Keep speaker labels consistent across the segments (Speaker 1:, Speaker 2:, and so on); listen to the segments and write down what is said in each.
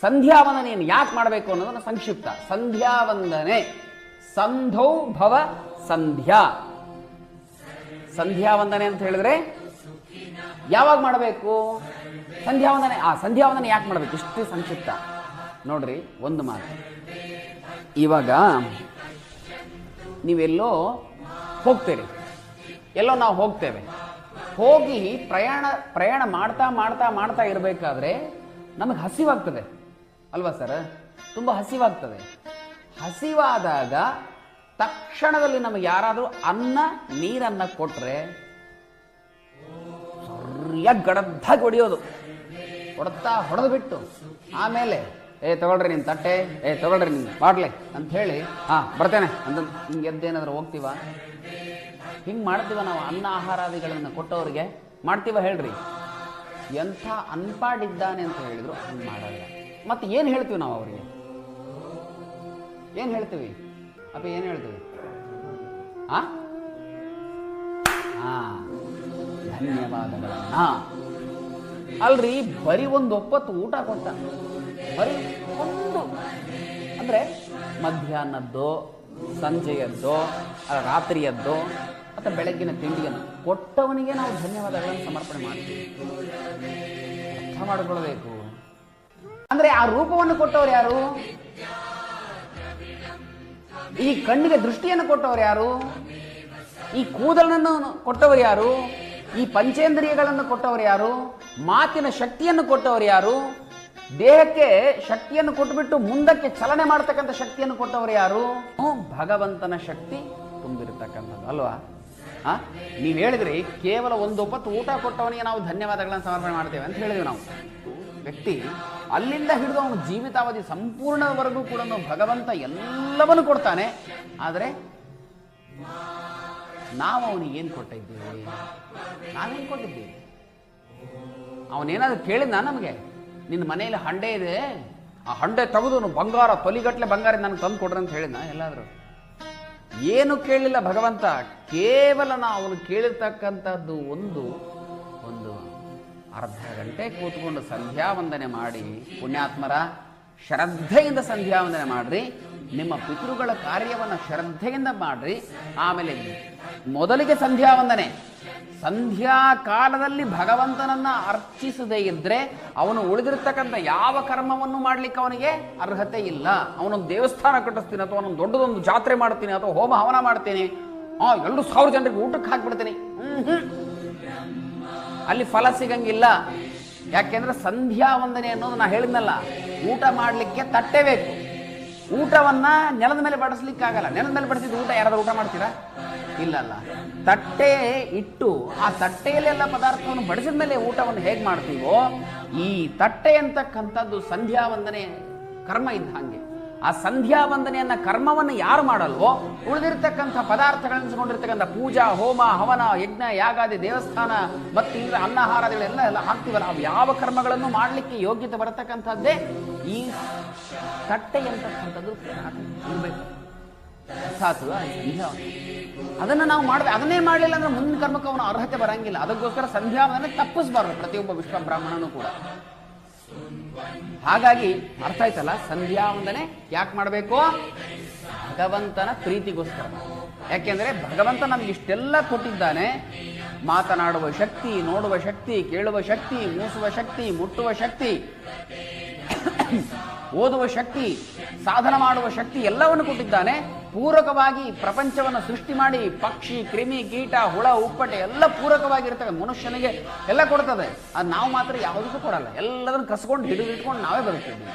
Speaker 1: ಸಂಧ್ಯಾ ವಂದನೆಯನ್ನು ಯಾಕೆ ಮಾಡಬೇಕು ಅನ್ನೋದನ್ನು ಸಂಕ್ಷಿಪ್ತ. ಸಂಧ್ಯಾ ವಂದನೆ ಸಂಧೌ ಭವ ಸಂಧ್ಯಾ. ಸಂಧ್ಯಾ ವಂದನೆ ಅಂತ ಹೇಳಿದ್ರೆ ಯಾವಾಗ ಮಾಡಬೇಕು? ಸಂಧ್ಯಾ ವಂದನೆ. ಸಂಧ್ಯಾ ವಂದನೆ ಯಾಕೆ ಮಾಡಬೇಕು? ಇಷ್ಟು ಸಂಕ್ಷಿಪ್ತ ನೋಡ್ರಿ. ಒಂದು ಮಾತು, ಇವಾಗ ನೀವೆಲ್ಲೋ ಹೋಗ್ತೀರಿ, ಎಲ್ಲೋ ನಾವು ಹೋಗ್ತೇವೆ, ಹೋಗಿ ಪ್ರಯಾಣ ಮಾಡ್ತಾ ಮಾಡ್ತಾ ಮಾಡ್ತಾ ಇರಬೇಕಾದ್ರೆ ನಮಗೆ ಹಸಿವಾಗ್ತದೆ ಅಲ್ವಾ ಸರ್? ತುಂಬ ಹಸಿವಾಗ್ತದೆ. ಹಸಿವಾದಾಗ ತಕ್ಷಣದಲ್ಲಿ ನಮಗೆ ಯಾರಾದರೂ ಅನ್ನ ನೀರನ್ನು ಕೊಟ್ಟರೆ ಸರಿಯಾಗಿ ಗಡದ್ದಾಗಿ ಹೊಡೆದು ಬಿಟ್ಟು ಆಮೇಲೆ ತಗೊಳ್ರಿ ನಿಮ್ಮ ತಟ್ಟೆ, ತಗೊಳ್ರಿ ನಿಮ್ಮ ಬಾಟ್ಲೆ ಅಂತ ಹೇಳಿ ಬರ್ತೇನೆ ಅಂತ ಹಿಂಗೆ ಎದ್ದೇನಾದ್ರೂ ಹೋಗ್ತೀವ? ಹಿಂಗೆ ಮಾಡ್ತೀವ ನಾವು? ಅನ್ನ ಆಹಾರಾದಿಗಳನ್ನು ಕೊಟ್ಟವ್ರಿಗೆ ಮಾಡ್ತೀವ ಹೇಳ್ರಿ? ಎಂಥ ಅನ್ಪಾಡಿದ್ದಾನೆ ಅಂತ ಹೇಳಿದ್ರು ಹಂಗೆ ಮಾಡಲ್ಲ. ಮತ್ತೆ ಏನು ಹೇಳ್ತೀವಿ ನಾವು ಅವರಿಗೆ? ಏನು ಹೇಳ್ತೀವಿ ಅಪ್ಪ? ಏನು ಹೇಳ್ತೀವಿ? ಧನ್ಯವಾದಗಳನ್ನ ಅಲ್ರಿ. ಬರೀ ಒಂದು ಒಪ್ಪತ್ತು ಊಟ ಕೊಟ್ಟ, ಬರೀ ಒಂದು ಅಂದರೆ ಮಧ್ಯಾಹ್ನದ್ದೋ ಸಂಜೆಯದ್ದೋ ರಾತ್ರಿಯದ್ದೋ ಅಥವಾ ಬೆಳಗ್ಗಿನ ತಿಂಡಿಯನ್ನು ಕೊಟ್ಟವನಿಗೆ ನಾವು ಧನ್ಯವಾದಗಳನ್ನು ಸಮರ್ಪಣೆ ಮಾಡ್ತೀವಿ. ಅರ್ಥ ಮಾಡಿಕೊಳ್ಳಬೇಕು. ಅಂದ್ರೆ ಆ ರೂಪವನ್ನು ಕೊಟ್ಟವರು ಯಾರು? ಈ ಕಣ್ಣಿಗೆ ದೃಷ್ಟಿಯನ್ನು ಕೊಟ್ಟವರು ಯಾರು? ಈ ಕೂದಲನ್ನು ಕೊಟ್ಟವರು ಯಾರು? ಈ ಪಂಚೇಂದ್ರಿಯಗಳನ್ನು ಕೊಟ್ಟವರು ಯಾರು? ಮಾತಿನ ಶಕ್ತಿಯನ್ನು ಕೊಟ್ಟವರು ಯಾರು? ದೇಹಕ್ಕೆ ಶಕ್ತಿಯನ್ನು ಕೊಟ್ಟುಬಿಟ್ಟು ಮುಂದಕ್ಕೆ ಚಲನೆ ಮಾಡ್ತಕ್ಕಂಥ ಶಕ್ತಿಯನ್ನು ಕೊಟ್ಟವರು ಯಾರು? ಭಗವಂತನ ಶಕ್ತಿ ತುಂಬಿರತಕ್ಕಂಥದ್ದು ಅಲ್ವಾ? ನೀವು ಹೇಳಿದ್ರಿ ಕೇವಲ ಒಂದು ಒಪ್ಪತ್ತು ಊಟ ಕೊಟ್ಟವನಿಗೆ ನಾವು ಧನ್ಯವಾದಗಳನ್ನು ಸಮರ್ಪಣೆ ಮಾಡ್ತೇವೆ ಅಂತ ಹೇಳಿದ್ವಿ ನಾವು. ವ್ಯಕ್ತಿ ಅಲ್ಲಿಂದ ಹಿಡಿದು ಅವನು ಜೀವಿತಾವಧಿ ಸಂಪೂರ್ಣವರೆಗೂ ಕೂಡ ಭಗವಂತ ಎಲ್ಲವನ್ನು ಕೊಡ್ತಾನೆ. ಆದರೆ ನಾವು ಅವನಿಗೆ ಏನು ಕೊಟ್ಟಿದ್ದೇವೆ? ನಾವೇನು ಕೊಟ್ಟಿದ್ದೇವೆ? ಅವನೇನಾದ್ರು ಕೇಳಿದ್ನಾ ನಮಗೆ? ನಿನ್ನ ಮನೆಯಲ್ಲಿ ಹಂಡೆ ಇದೆ, ಆ ಹಂಡೆ ತೆಗೆದು ಬಂಗಾರ ತೊಲಿಗಟ್ಟಲೆ ಬಂಗಾರ ನನಗೆ ತಂದು ಕೊಡ್ರಿ ಅಂತ ಹೇಳಿದ್ನ ಎಲ್ಲಾದರೂ? ಏನು ಕೇಳಲಿಲ್ಲ ಭಗವಂತ. ಕೇವಲ ಅವನು ಕೇಳಿರ್ತಕ್ಕಂಥದ್ದು ಒಂದು ಅರ್ಧ ಗಂಟೆ ಕೂತ್ಕೊಂಡು ಸಂಧ್ಯಾ ವಂದನೆ ಮಾಡಿ, ಪುಣ್ಯಾತ್ಮರ ಶ್ರದ್ಧೆಯಿಂದ ಸಂಧ್ಯಾ ವಂದನೆ ಮಾಡ್ರಿ, ನಿಮ್ಮ ಪಿತೃಗಳ ಕಾರ್ಯವನ್ನು ಶ್ರದ್ಧೆಯಿಂದ ಮಾಡ್ರಿ. ಆಮೇಲೆ ಮೊದಲಿಗೆ ಸಂಧ್ಯಾ ವಂದನೆ, ಸಂಧ್ಯಾ ಕಾಲದಲ್ಲಿ ಭಗವಂತನನ್ನ ಅರ್ಚಿಸದೇ ಇದ್ರೆ ಅವನು ಉಳಿದಿರ್ತಕ್ಕಂಥ ಯಾವ ಕರ್ಮವನ್ನು ಮಾಡ್ಲಿಕ್ಕೆ ಅವನಿಗೆ ಅರ್ಹತೆ ಇಲ್ಲ. ಅವನೊಂದು ದೇವಸ್ಥಾನ ಕಟ್ಟಿಸ್ತೀನಿ, ಅಥವಾ ಅವನೊಂದು ದೊಡ್ಡದೊಂದು ಜಾತ್ರೆ ಮಾಡ್ತೀನಿ, ಅಥವಾ ಹೋಮ ಹವನ ಮಾಡ್ತೀನಿ, 2,000 ಜನರಿಗೆ ಊಟಕ್ಕೆ ಹಾಕ್ಬಿಡ್ತೀನಿ, ಅಲ್ಲಿ ಫಲ ಸಿಗಂಗಿಲ್ಲ. ಯಾಕೆಂದ್ರೆ ಸಂಧ್ಯಾ ವಂದನೆ ಅನ್ನೋದು ನಾ ಹೇಳಿದ್ನಲ್ಲ, ಊಟ ಮಾಡಲಿಕ್ಕೆ ತಟ್ಟೆ ಬೇಕು. ಊಟವನ್ನ ನೆಲದ ಮೇಲೆ ಬಡಿಸ್ಲಿಕ್ಕಾಗಲ್ಲ. ನೆಲದ ಮೇಲೆ ಬಡಿಸಿದ ಊಟ ಯಾರಾದ್ರೂ ಊಟ ಮಾಡ್ತೀರಾ? ಇಲ್ಲಲ್ಲ. ತಟ್ಟೆ ಇಟ್ಟು ಆ ತಟ್ಟೆಯಲ್ಲೆಲ್ಲ ಪದಾರ್ಥವನ್ನು ಬಡಿಸಿದ ಮೇಲೆ ಊಟವನ್ನು ಹೇಗೆ ಮಾಡ್ತೀವೋ, ಈ ತಟ್ಟೆ ಅಂತಕ್ಕಂಥದ್ದು ಸಂಧ್ಯಾ ವಂದನೆ ಕರ್ಮ ಇದ್ದ ಹಾಗೆ. ಆ ಸಂಧ್ಯಾ ವಂದನೆಯನ್ನ ಕರ್ಮವನ್ನು ಯಾರು ಮಾಡಲ್ವೋ, ಉಳಿದಿರ್ತಕ್ಕಂಥ ಪದಾರ್ಥಗಳನ್ನಿಸ್ಕೊಂಡಿರ್ತಕ್ಕಂಥ ಪೂಜಾ ಹೋಮ ಹವನ ಯಜ್ಞ ಯಾಗಾದಿ ದೇವಸ್ಥಾನ ಮತ್ತು ಇಂದ್ರ ಅನ್ನಹಾರಗಳೆಲ್ಲ ಹಾಕ್ತೀವಲ್ಲ, ಅವು ಯಾವ ಕರ್ಮಗಳನ್ನು ಮಾಡಲಿಕ್ಕೆ ಯೋಗ್ಯತೆ ಬರತಕ್ಕಂಥದ್ದೇ ಈ ತಟ್ಟೆ ಅಂತಕ್ಕಂಥದ್ದು ಇರಬೇಕು. ಅರ್ಥಾತ್ ಅದನ್ನು ನಾವು ಮಾಡಬೇಕು. ಅದನ್ನೇ ಮಾಡಲಿಲ್ಲ ಅಂದ್ರೆ ಮುಂದಿನ ಕರ್ಮಕ್ಕೆ ಅವನ ಅರ್ಹತೆ ಬರಂಗಿಲ್ಲ. ಅದಕ್ಕೋಸ್ಕರ ಸಂಧ್ಯಾ ವಂದನೆ ತಪ್ಪಿಸಬಾರ್ದು ಪ್ರತಿಯೊಬ್ಬ ವಿಶ್ವ ಬ್ರಾಹ್ಮಣನೂ ಕೂಡ. ಹಾಗಾಗಿ ಅರ್ಥ ಆಯ್ತಲ್ಲ, ಸಂಧ್ಯಾ ವಂದನೆ ಯಾಕೆ ಮಾಡಬೇಕು? ಭಗವಂತನ ಪ್ರೀತಿಗೋಸ್ಕರ. ಯಾಕೆಂದ್ರೆ ಭಗವಂತ ನಮ್ಗೆ ಇಷ್ಟೆಲ್ಲ ಕೊಟ್ಟಿದ್ದಾನೆ. ಮಾತನಾಡುವ ಶಕ್ತಿ, ನೋಡುವ ಶಕ್ತಿ, ಕೇಳುವ ಶಕ್ತಿ, ಮೂಸುವ ಶಕ್ತಿ, ಮುಟ್ಟುವ ಶಕ್ತಿ, ಓದುವ ಶಕ್ತಿ, ಸಾಧನ ಮಾಡುವ ಶಕ್ತಿ ಎಲ್ಲವನ್ನು ಕೊಟ್ಟಿದ್ದಾನೆ. ಪೂರಕವಾಗಿ ಪ್ರಪಂಚವನ್ನು ಸೃಷ್ಟಿ ಮಾಡಿ ಪಕ್ಷಿ, ಕ್ರಿಮಿ, ಕೀಟ, ಹುಳ, ಉಪ್ಪಟೆ ಎಲ್ಲ ಪೂರಕವಾಗಿರ್ತವೆ. ಮನುಷ್ಯನಿಗೆ ಎಲ್ಲ ಕೊಡ್ತದೆ. ಅದು ನಾವು ಮಾತ್ರ ಯಾವುದಕ್ಕೂ ಕೊಡಲ್ಲ. ಎಲ್ಲದನ್ನು ಕಸ್ಕೊಂಡು ಹಿಡಿದಿಟ್ಕೊಂಡು ನಾವೇ ಬದುಕ್ತೀವಿ.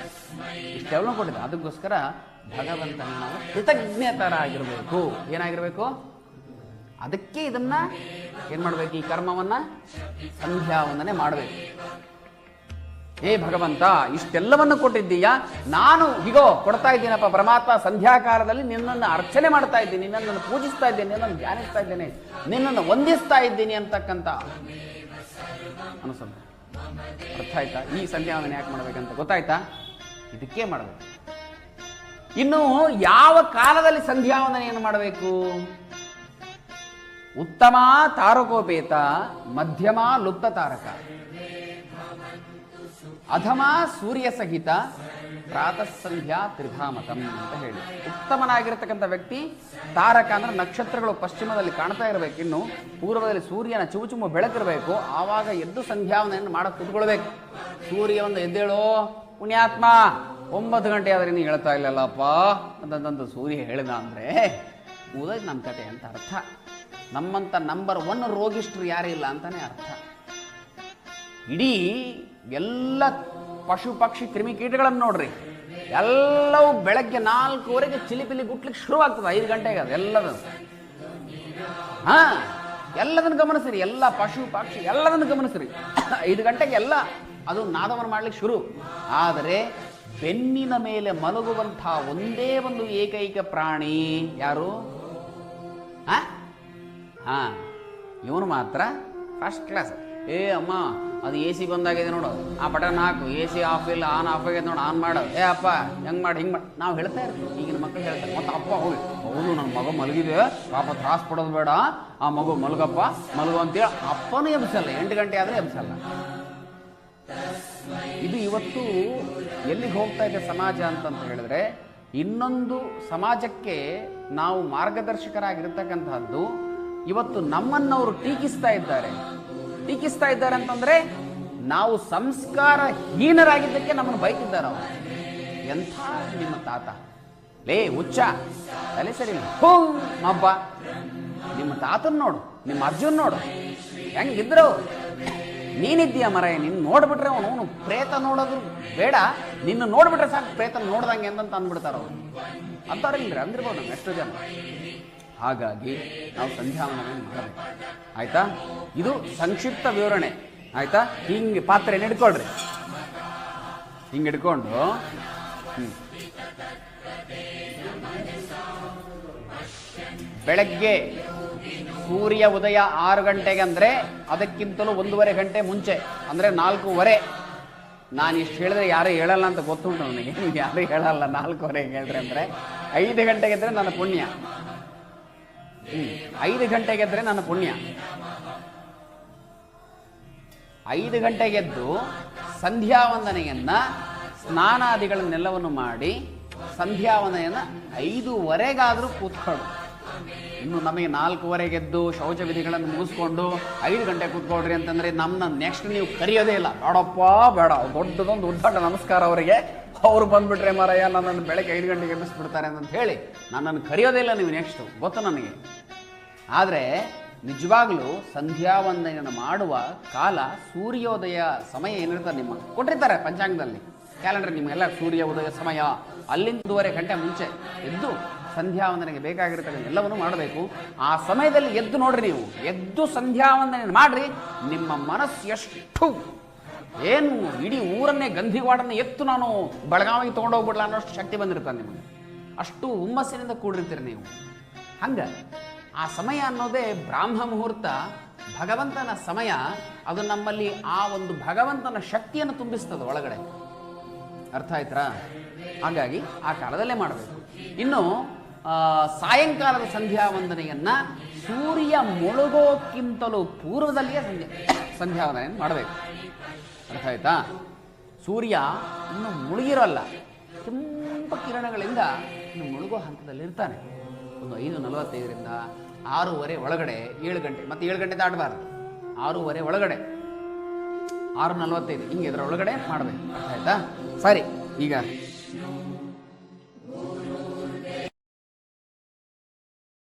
Speaker 1: ಇಷ್ಟೆಲ್ಲ ಕೊಟ್ಟಿದ್ದೆ. ಅದಕ್ಕೋಸ್ಕರ ಭಗವಂತನ ನಾವು ಕೃತಜ್ಞತರಾಗಿರ್ಬೇಕು. ಏನಾಗಿರ್ಬೇಕು? ಅದಕ್ಕೆ ಇದನ್ನ ಏನ್ ಮಾಡ್ಬೇಕು? ಈ ಕರ್ಮವನ್ನ ಸಂಧ್ಯಾ ವಂದನೆ ಮಾಡಬೇಕು. ಭಗವಂತ ಇಷ್ಟೆಲ್ಲವನ್ನು ಕೊಟ್ಟಿದ್ದೀಯಾ, ನಾನು ಹೀಗೋ ಕೊಡ್ತಾ ಇದ್ದೀನಪ್ಪ ಪರಮಾತ್ಮ. ಸಂಧ್ಯಾಕಾಲದಲ್ಲಿ ನಿನ್ನನ್ನು ಅರ್ಚನೆ ಮಾಡ್ತಾ ಇದ್ದೀನಿ, ನಿನ್ನನ್ನು ಪೂಜಿಸ್ತಾ ಇದ್ದೇನೆ, ನಿನ್ನನ್ನು ಧ್ಯಾನಿಸ್ತಾ ಇದ್ದೇನೆ, ನಿನ್ನನ್ನು ವಂದಿಸ್ತಾ ಇದ್ದೀನಿ ಅಂತಕ್ಕಂಥ ಅನಿಸಲ್ಲ. ಅರ್ಥ ಆಯ್ತಾ? ಈ ಸಂಧ್ಯಾ ವಂದನೆ ಯಾಕೆ ಮಾಡ್ಬೇಕಂತ ಗೊತ್ತಾಯ್ತಾ? ಇದಕ್ಕೆ ಮಾಡಬೇಕು. ಇನ್ನು ಯಾವ ಕಾಲದಲ್ಲಿ ಸಂಧ್ಯಾ ವಂದನೆಯನ್ನು ಮಾಡಬೇಕು? ಉತ್ತಮ ತಾರಕೋಪೇತ, ಮಧ್ಯಮ ಲುಪ್ತ ತಾರಕ. ಅಧಮ ಸೂರ್ಯ ಸಹಿತ ಪ್ರಾತಃ ಸಂಧ್ಯಾ ತ್ರಿಧಾಮತಂ ಅಂತ ಹೇಳಿ. ಉತ್ತಮನಾಗಿರ್ತಕ್ಕಂಥ ವ್ಯಕ್ತಿ ತಾರಕ ಅಂದ್ರೆ ನಕ್ಷತ್ರಗಳು ಪಶ್ಚಿಮದಲ್ಲಿ ಕಾಣ್ತಾ ಇರಬೇಕು, ಇನ್ನು ಪೂರ್ವದಲ್ಲಿ ಸೂರ್ಯನ ಚುಮು ಬೆಳಕಿರಬೇಕು. ಆವಾಗ ಎದ್ದು ಸಂಧ್ಯಾವನೆಯನ್ನು ಮಾಡಕ್ಕೆ ಕೂತ್ಕೊಳ್ಬೇಕು. ಸೂರ್ಯ ಒಂದು ಎದ್ದೇಳೋ ಪುಣ್ಯಾತ್ಮ, 9 ಗಂಟೆ ಆದ್ರೆ ನೀನು ಹೇಳ್ತಾ ಇಲ್ಲಲ್ಲಪ್ಪ ಅಂತಂದು ಸೂರ್ಯ ಹೇಳಿದ ಅಂದ್ರೆ ಉದಯ್ ನಮ್ಮ ಕತೆ ಅಂತ ಅರ್ಥ. ನಮ್ಮಂತ ನಂಬರ್ 1 ರೋಗಿಷ್ಠರು ಯಾರೇ ಇಲ್ಲ ಅಂತಾನೆ ಅರ್ಥ. ಇಡೀ ಎಲ್ಲ ಪಶು ಪಕ್ಷಿ ಕ್ರಿಮಿಕೀಟಗಳನ್ನು ನೋಡ್ರಿ, ಎಲ್ಲವೂ ಬೆಳಗ್ಗೆ 4:00ವರೆಗೆ ಚಿಲಿಪಿಲಿ ಗುಟ್ಲಿಕ್ಕೆ ಶುರುವಾಗ್ತದೆ. 5 ಗಂಟೆಗೆ ಅದೆಲ್ಲದ ಎಲ್ಲದನ್ನು ಗಮನಿಸ್ರಿ, ಎಲ್ಲ ಪಶು ಪಕ್ಷಿ ಎಲ್ಲದನ್ನು ಗಮನಿಸ್ರಿ. 5 ಗಂಟೆಗೆ ಎಲ್ಲ ಅದು ನಾದವನ್ನು ಮಾಡ್ಲಿಕ್ಕೆ ಶುರು. ಆದರೆ ಬೆನ್ನಿನ ಮೇಲೆ ಮಲಗುವಂತಹ ಒಂದೇ ಒಂದು ಏಕೈಕ ಪ್ರಾಣಿ ಯಾರು? ಇವನು ಮಾತ್ರ ಫಸ್ಟ್ ಕ್ಲಾಸ್. ಏ ಅಮ್ಮ ಅದು AC ಬಂದಾಗಿದೆ ನೋಡು, ಆ ಬಟನ್ ಹಾಕು, AC ಆಫ್ ಇಲ್ಲ ಆನ್ ಆಫ್ ಆಗಿದೆ ನೋಡು, ಆನ್ ಮಾಡು. ಏ ಅಪ್ಪ ಹೆಂಗೆ ಮಾಡಿ ಹಿಂಗೆ ಮಾಡಿ ನಾವು ಹೇಳ್ತಾ ಇರ್ತೀವಿ. ಈಗಿನ ಮಕ್ಕಳು ಹೇಳ್ತಾರೆ. ಮತ್ತು ಅಪ್ಪ ಹೋಗಿ ಹೌದು ನನ್ನ ಮಗ ಮಲಗಿದೆ ಪಾಪ ತ್ರಾಸ್ ಪಡೋದು ಬೇಡ, ಆ ಮಗು ಮಲಗಪ್ಪ ಮಲಗು ಅಂತೇಳಿ ಅಪ್ಪನೂ ಎಬ್ಸಲ್ಲ. 8 ಗಂಟೆ ಆದರೆ ಎಬ್ಸಲ್ಲ. ಇದು ಇವತ್ತು ಎಲ್ಲಿಗೆ ಹೋಗ್ತಾ ಇದೆ ಸಮಾಜ ಅಂತಂತ ಹೇಳಿದ್ರೆ, ಇನ್ನೊಂದು ಸಮಾಜಕ್ಕೆ ನಾವು ಮಾರ್ಗದರ್ಶಕರಾಗಿರ್ತಕ್ಕಂಥದ್ದು. ಇವತ್ತು ನಮ್ಮನ್ನವರು ಟೀಕಿಸ್ತಾ ಇದ್ದಾರೆ ಅಂತಂದ್ರೆ ನಾವು ಸಂಸ್ಕಾರಹೀನರಾಗಿದ್ದಕ್ಕೆ ನಮ್ಮನ್ನು ಬೈತಿದ್ದಾರೆ ಅವರು. ಎಂಥ ನಿಮ್ಮ ತಾತ ಲೇ ಹುಚ್ಚ ತಲೆ ಸರಿ ಹೋ ಮಬ್ಬ, ನಿಮ್ಮ ತಾತನ್ ನೋಡು, ನಿಮ್ಮ ಅರ್ಜುನ್ ನೋಡು ಹೆಂಗಿದ್ರು. ನೀನಿದ್ದೀಯ ಮರ, ನಿನ್ನ ನೋಡ್ಬಿಟ್ರೆ ಅವನು ಪ್ರೇತ ನೋಡೋದು ಬೇಡ, ನಿನ್ನ ನೋಡ್ಬಿಟ್ರೆ ಸಾಕು ಪ್ರೇತ ನೋಡ್ದಂಗೆ ಅಂತ ಅಂದ್ಬಿಡ್ತಾರ ಅವರು. ಅಂಥವ್ರಿಲ್ರಿ ಅಂದಿರ್ಬೋದು ನಮ್ಮ ಎಷ್ಟೋ ಜನ. ಹಾಗಾಗಿ ನಾವು ಸಂಧ್ಯಾವಂದನೆ ಮಾಡಬೇಕು. ಆಯ್ತಾ? ಇದು ಸಂಕ್ಷಿಪ್ತ ವಿವರಣೆ. ಆಯ್ತಾ? ಹಿಂಗೆ ಪಾತ್ರೆಯನ್ನು ಹಿಡ್ಕೊಳ್ರಿ, ಹಿಂಗೆ ಹಿಡ್ಕೊಂಡು ಬೆಳಗ್ಗೆ ಸೂರ್ಯ ಉದಯ 6 ಗಂಟೆಗೆ ಅಂದರೆ ಅದಕ್ಕಿಂತಲೂ 1.5 ಗಂಟೆ ಮುಂಚೆ ಅಂದರೆ 4:15. ನಾನು ಇಷ್ಟು ಹೇಳಿದ್ರೆ ಯಾರು ಹೇಳಲ್ಲ ಅಂತ ಗೊತ್ತುಂಟು ನನಗೆ, ನೀವು ಯಾರು ಹೇಳಲ್ಲ 4:15 ಹೇಳಿದ್ರೆ. ಅಂದರೆ 5 ಗಂಟೆಗೆ ಇದ್ರೆ ನನ್ನ ಪುಣ್ಯ. 5 ಗಂಟೆಗೆದ್ರೆ ನನ್ನ ಪುಣ್ಯ. 5 ಗಂಟೆಗೆದ್ದು ಸಂಧ್ಯಾವಂದನೆಯನ್ನ ಸ್ನಾನಾದಿಗಳನ್ನೆಲ್ಲವನ್ನು ಮಾಡಿ ಸಂಧ್ಯಾವಂದನೆಯನ್ನ 5:15 ಕೂತ್ಕೊಳ್ಳು. ಇನ್ನು ನಮಗೆ 4:15 ಶೌಚ ವಿಧಿಗಳನ್ನು ಮುಗಿಸ್ಕೊಂಡು 5 ಗಂಟೆ ಕೂತ್ಕೊಳ್ರಿ ಅಂತಂದ್ರೆ ನಮ್ಮನ್ನ ನೆಕ್ಸ್ಟ್ ನೀವು ಕರೆಯೋದೇ ಇಲ್ಲ. ಬೇಡಪ್ಪ ಬೇಡ, ದೊಡ್ಡದೊಂದು ಉದ್ದಾಟ ನಮಸ್ಕಾರ ಅವರಿಗೆ. ಅವ್ರು ಬಂದ್ಬಿಟ್ರೆ ಮಾರಾಯ ನನ್ನನ್ನು ಬೆಳಗ್ಗೆ 5 ಗಂಟೆಗೆ ಎಬ್ಬಿಸ್ಬಿಡ್ತಾರೆ ಅಂತ ಹೇಳಿ ನನ್ನನ್ನು ಕರೆಯೋದೇ ಇಲ್ಲ ನೀವು ನೆಕ್ಸ್ಟ್, ಗೊತ್ತು ನನಗೆ. ಆದರೆ ನಿಜವಾಗ್ಲೂ ಸಂಧ್ಯಾವಂದನೆಯನ್ನು ಮಾಡುವ ಕಾಲ ಸೂರ್ಯೋದಯ ಸಮಯ ಏನಿರ್ತಾರೆ ನಿಮ್ಮ ಕೊಟ್ಟಿರ್ತಾರೆ ಪಂಚಾಂಗದಲ್ಲಿ, ಕ್ಯಾಲೆಂಡರ್ ನಿಮಗೆಲ್ಲ ಸೂರ್ಯ ಉದಯ ಸಮಯ ಅಲ್ಲಿಂದ 1.5 ಗಂಟೆ ಮುಂಚೆ ಎದ್ದು ಸಂಧ್ಯಾವಂದನೆಗೆ ಬೇಕಾಗಿರ್ತಕ್ಕಂಥ ಎಲ್ಲವನ್ನೂ ಮಾಡಬೇಕು. ಆ ಸಮಯದಲ್ಲಿ ಎದ್ದು ನೋಡ್ರಿ, ನೀವು ಎದ್ದು ಸಂಧ್ಯಾವಂದನೆಯನ್ನು ಮಾಡ್ರಿ. ನಿಮ್ಮ ಮನಸ್ಸು ಎಷ್ಟು ಏನು ಇಡೀ ಊರನ್ನೇ ಗಂಧಿವಾಡನ್ನೇ ಎತ್ತು ನಾನು ಬೆಳಗಾವಿಗೆ ತೊಗೊಂಡೋಗ್ಬಿಡ್ಲ ಅನ್ನೋಷ್ಟು ಶಕ್ತಿ ಬಂದಿರ್ತಾನೆ ನಿಮಗೆ. ಅಷ್ಟು ಹುಮ್ಮಸ್ಸಿನಿಂದ ಕೂಡಿರ್ತೀರಿ ನೀವು. ಹಂಗೆ ಆ ಸಮಯ ಅನ್ನೋದೇ ಬ್ರಾಹ್ಮ ಮುಹೂರ್ತ, ಭಗವಂತನ ಸಮಯ. ಅದು ನಮ್ಮಲ್ಲಿ ಆ ಒಂದು ಭಗವಂತನ ಶಕ್ತಿಯನ್ನು ತುಂಬಿಸ್ತದೆ ಒಳಗಡೆ. ಅರ್ಥ ಆಯ್ತಾ? ಹಾಗಾಗಿ ಆ ಕಾಲದಲ್ಲೇ ಮಾಡಬೇಕು. ಇನ್ನು ಸಾಯಂಕಾಲದ ಸಂಧ್ಯಾವಂದನೆಯನ್ನ ಸೂರ್ಯ ಮುಳುಗೋಕ್ಕಿಂತಲೂ ಪೂರ್ವದಲ್ಲಿಯೇ ಸಂಧ್ಯಾವಂದನೆಯನ್ನು ಮಾಡಬೇಕು. ಅರ್ಥ ಆಯ್ತಾ? ಸೂರ್ಯ ಇನ್ನು ಮುಳುಗಿರೋಲ್ಲ, ಕೆಂಪು ಕಿರಣಗಳಿಂದ ಇನ್ನು ಮುಳುಗೋ ಹಂತದಲ್ಲಿರ್ತಾನೆ. ಒಂದು 5:45ರಿಂದ 6:15 ಒಳಗಡೆ, 7 ಗಂಟೆ ಮತ್ತೆ 7 ಗಂಟೆ ದಾಟಬಾರ್ದು, 6:15 ಒಳಗಡೆ, 6:45 ಹಿಂಗೆ ಇದರ ಒಳಗಡೆ ಮಾಡಬೇಕು. ಅರ್ಥ ಆಯ್ತಾ? ಸರಿ, ಈಗ